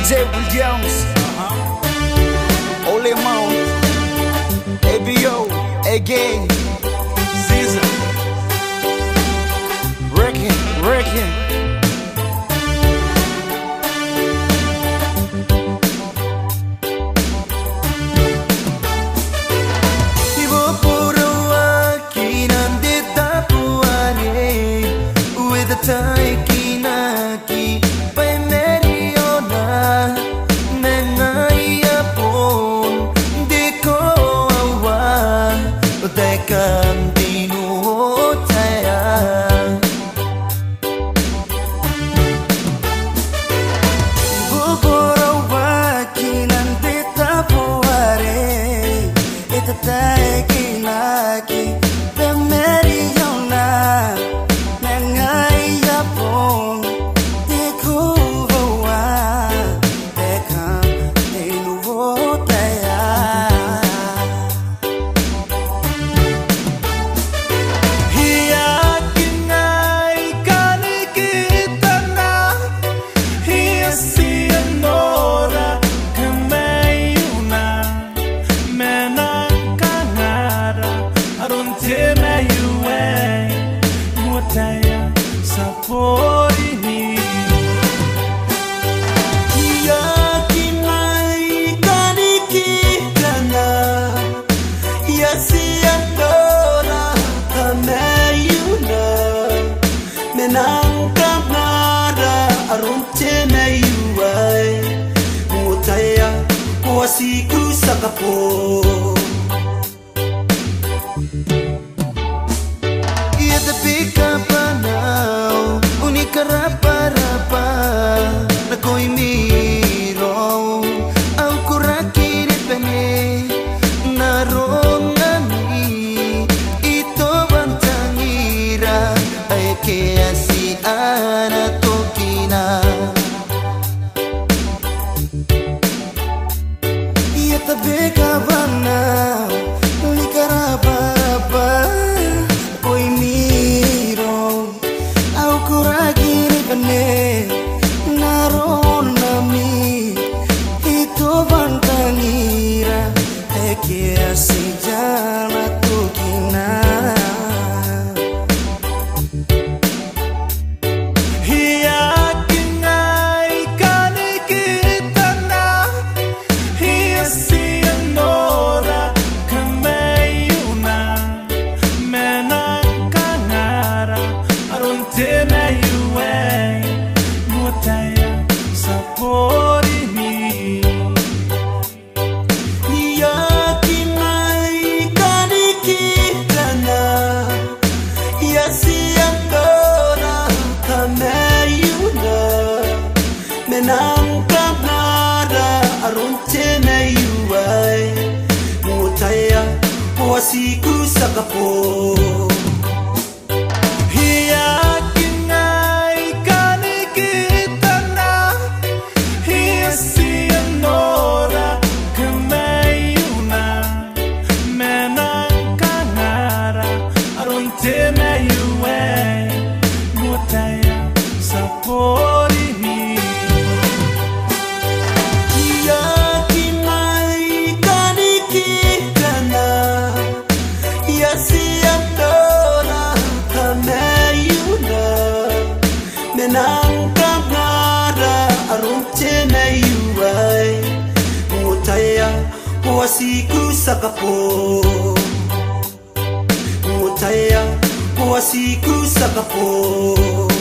DJ Williams, Ole Mount, ABO, again, Caesar, Wrecking. Kinaki pai meriona menaya pon deko awa tekan dinu taya buburawa kinante tapuare itatai kinaki pai meriona Siku sakapo ia tapi kapanau unika rapa na koi miro au kuraki ni pene na rongani ito bantangira ay kaya si ana tokina Tabeka bana likaraba oi miro au kuragi ni bane naron nami itu bantangira eke asijana tukina Siku sakapo hiya kinai kani kita na hiya sianora kemayuna menang kanara aron temayue mutaya sapori ni Siku sakapo Mutaya siku sakapo